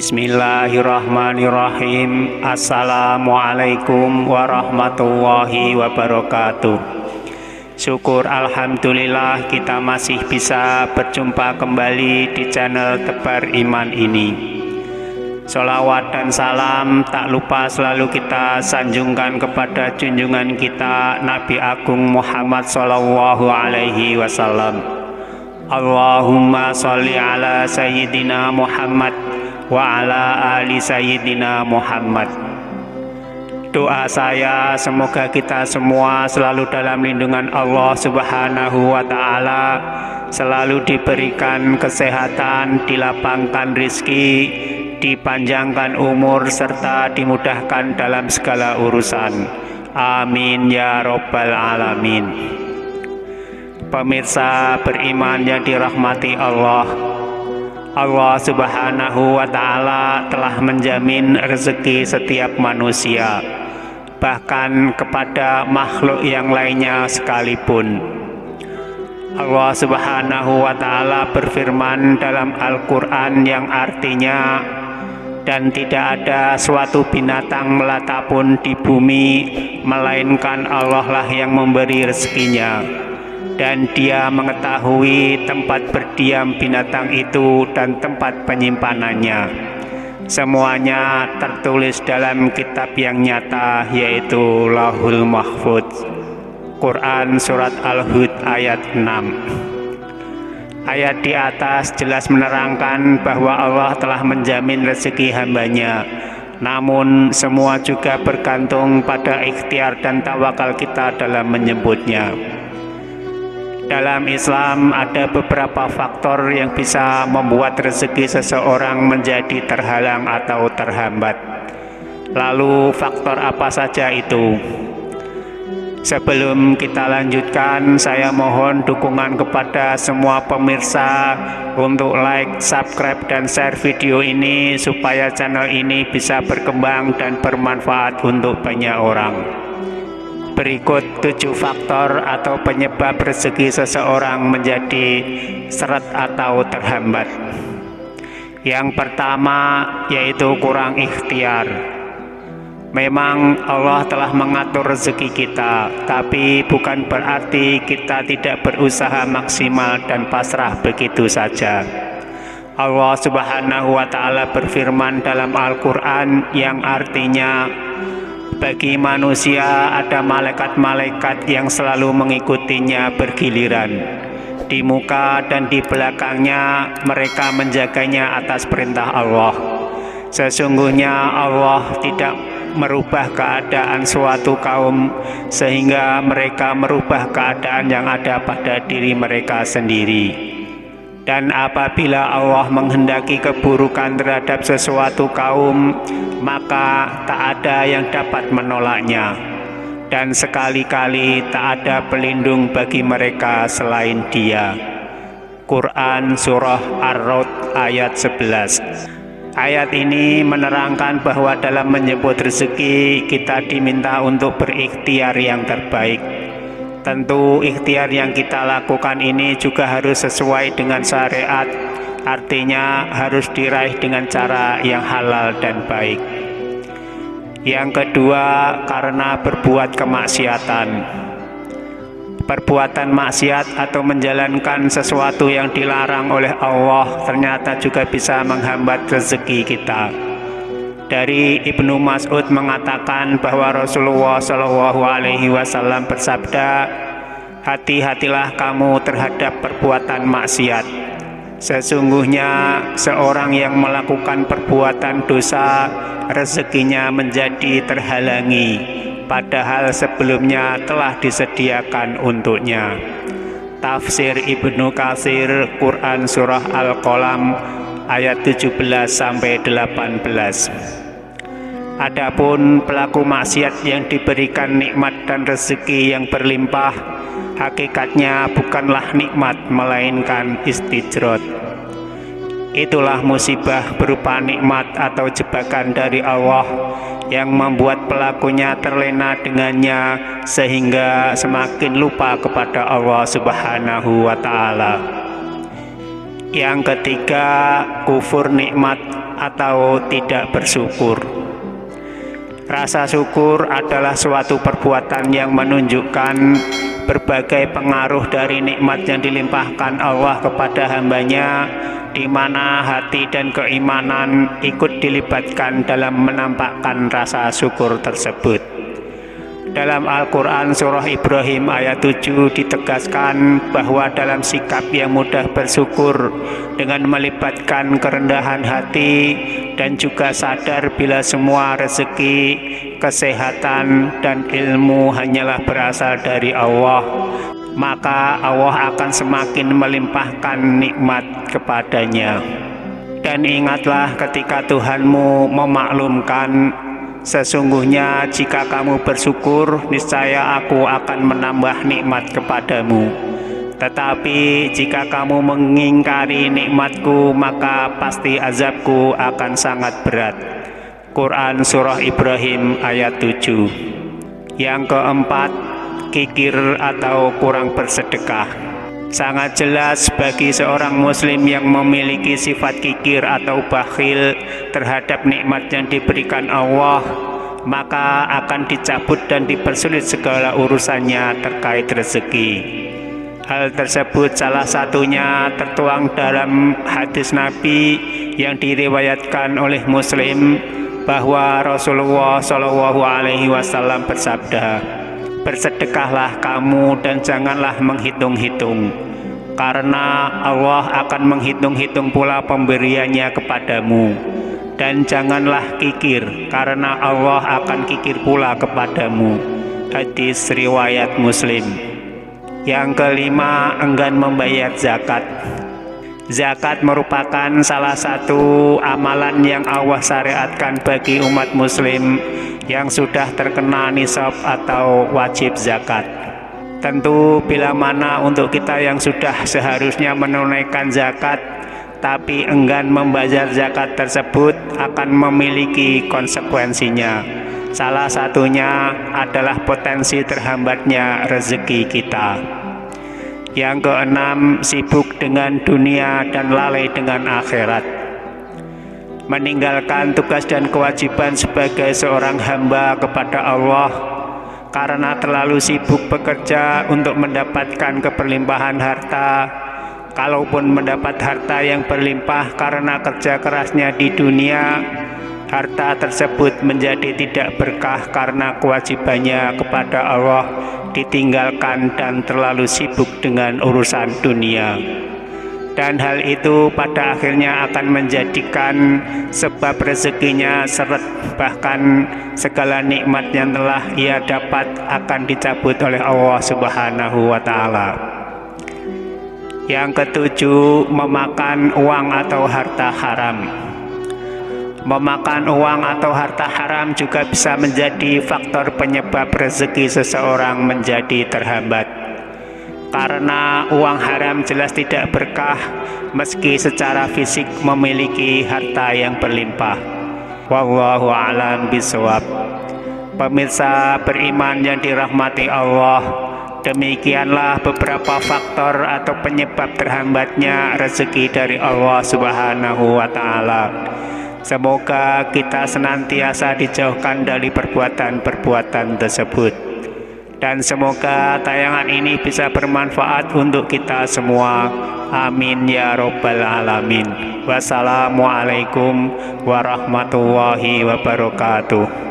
Bismillahirrahmanirrahim. Assalamualaikum warahmatullahi wabarakatuh. Syukur alhamdulillah kita masih bisa berjumpa kembali di channel Tebar Iman ini. Sholawat dan salam tak lupa selalu kita sanjungkan kepada junjungan kita Nabi Agung Muhammad Sallallahu Alaihi Wasallam. Allahumma sholli ala Sayyidina Muhammad wa ala ali Sayyidina Muhammad. Doa saya semoga kita semua selalu dalam lindungan Allah Subhanahu wa Ta'ala, selalu diberikan kesehatan, dilapangkan rizki, dipanjangkan umur, serta dimudahkan dalam segala urusan. Amin ya Rabbal Alamin. Pemirsa beriman yang dirahmati Allah, Allah Subhanahu wa Ta'ala telah menjamin rezeki setiap manusia, bahkan kepada makhluk yang lainnya sekalipun. Allah Subhanahu wa Ta'ala berfirman dalam Al-Quran yang artinya, dan tidak ada suatu binatang melata pun di bumi melainkan Allah lah yang memberi rezekinya, dan Dia mengetahui tempat berdiam binatang itu dan tempat penyimpanannya. Semuanya tertulis dalam kitab yang nyata, yaitu Lauhul Mahfuz. Quran Surat Al-Hud ayat 6. Ayat di atas jelas menerangkan bahwa Allah telah menjamin rezeki hambanya. Namun semua juga bergantung pada ikhtiar dan tawakal kita dalam menyebutnya. Dalam Islam ada beberapa faktor yang bisa membuat rezeki seseorang menjadi terhalang atau terhambat. Lalu faktor apa saja itu? Sebelum kita lanjutkan, saya mohon dukungan kepada semua pemirsa untuk like, subscribe, dan share video ini supaya channel ini bisa berkembang dan bermanfaat untuk banyak orang. Berikut 7 faktor atau penyebab rezeki seseorang menjadi seret atau terhambat. Yang pertama yaitu kurang ikhtiar. Memang Allah telah mengatur rezeki kita, tapi bukan berarti kita tidak berusaha maksimal dan pasrah begitu saja. Allah Subhanahu wa Ta'ala berfirman dalam Al-Quran yang artinya, bagi manusia ada malaikat-malaikat yang selalu mengikutinya bergiliran. Di muka dan di belakangnya mereka menjaganya atas perintah Allah. Sesungguhnya Allah tidak merubah keadaan suatu kaum sehingga mereka merubah keadaan yang ada pada diri mereka sendiri. Dan apabila Allah menghendaki keburukan terhadap sesuatu kaum, maka tak ada yang dapat menolaknya, dan sekali-kali tak ada pelindung bagi mereka selain Dia. Quran Surah Ar-Ra'd ayat 11. Ayat ini menerangkan bahwa dalam menyebut rezeki kita diminta untuk berikhtiar yang terbaik. Tentu ikhtiar yang kita lakukan ini juga harus sesuai dengan syariat, artinya harus diraih dengan cara yang halal dan baik. Yang kedua, karena berbuat kemaksiatan. Perbuatan maksiat atau menjalankan sesuatu yang dilarang oleh Allah ternyata juga bisa menghambat rezeki kita. Dari Ibnu Mas'ud mengatakan bahwa Rasulullah Shallallahu Alaihi Wasallam bersabda, hati-hatilah kamu terhadap perbuatan maksiat. Sesungguhnya seorang yang melakukan perbuatan dosa, rezekinya menjadi terhalangi, padahal sebelumnya telah disediakan untuknya. Tafsir Ibnu Katsir, Quran Surah Al-Qalam ayat 17-18. Adapun pelaku maksiat yang diberikan nikmat dan rezeki yang berlimpah, hakikatnya bukanlah nikmat melainkan istijrot. Itulah musibah berupa nikmat atau jebakan dari Allah yang membuat pelakunya terlena dengannya sehingga semakin lupa kepada Allah Subhanahu wa Ta'ala. Yang ketiga, kufur nikmat atau tidak bersyukur. Rasa syukur adalah suatu perbuatan yang menunjukkan berbagai pengaruh dari nikmat yang dilimpahkan Allah kepada hambanya, di mana hati dan keimanan ikut dilibatkan dalam menampakkan rasa syukur tersebut. Dalam Al-Quran surah Ibrahim ayat 7 ditegaskan bahwa dalam sikap yang mudah bersyukur dengan melibatkan kerendahan hati dan juga sadar bila semua rezeki, kesehatan, dan ilmu hanyalah berasal dari Allah, maka Allah akan semakin melimpahkan nikmat kepadanya. Dan ingatlah ketika Tuhanmu memaklumkan, sesungguhnya jika kamu bersyukur, niscaya aku akan menambah nikmat kepadamu. Tetapi jika kamu mengingkari nikmatku, maka pasti azabku akan sangat berat. Quran surah Ibrahim ayat 7. Yang keempat, kikir atau kurang bersedekah. Sangat jelas bagi seorang muslim yang memiliki sifat kikir atau bakhil terhadap nikmat yang diberikan Allah, maka akan dicabut dan dipersulit segala urusannya terkait rezeki. Hal tersebut salah satunya tertuang dalam hadis Nabi yang diriwayatkan oleh Muslim, bahwa Rasulullah SAW bersabda, "Bersedekahlah kamu dan janganlah menghitung-hitung, karena Allah akan menghitung-hitung pula pemberiannya kepadamu. Dan janganlah kikir, karena Allah akan kikir pula kepadamu." Hadis riwayat Muslim. Yang kelima, enggan membayar zakat. Zakat merupakan salah satu amalan yang Allah syariatkan bagi umat muslim yang sudah terkena nisab atau wajib zakat. Tentu bila mana untuk kita yang sudah seharusnya menunaikan zakat tapi enggan membayar zakat tersebut akan memiliki konsekuensinya. Salah satunya adalah potensi terhambatnya rezeki kita. Yang keenam, sibuk dengan dunia dan lalai dengan akhirat. Meninggalkan tugas dan kewajiban sebagai seorang hamba kepada Allah karena terlalu sibuk bekerja untuk mendapatkan keberlimpahan harta. Kalaupun mendapat harta yang berlimpah karena kerja kerasnya di dunia, harta tersebut menjadi tidak berkah karena kewajibannya kepada Allah ditinggalkan dan terlalu sibuk dengan urusan dunia. Dan hal itu pada akhirnya akan menjadikan sebab rezekinya seret, bahkan segala nikmat yang telah ia dapat akan dicabut oleh Allah Subhanahu wa Ta'ala. Yang ketujuh, memakan uang atau harta haram. Memakan uang atau harta haram juga bisa menjadi faktor penyebab rezeki seseorang menjadi terhambat. Karena uang haram jelas tidak berkah meski secara fisik memiliki harta yang berlimpah. Wallahu a'lam bishawab. Pemirsa beriman yang dirahmati Allah, demikianlah beberapa faktor atau penyebab terhambatnya rezeki dari Allah Subhanahu wa Ta'ala. Semoga kita senantiasa dijauhkan dari perbuatan-perbuatan tersebut. Dan semoga tayangan ini bisa bermanfaat untuk kita semua. Amin ya Rabbal Alamin. Wassalamualaikum warahmatullahi wabarakatuh.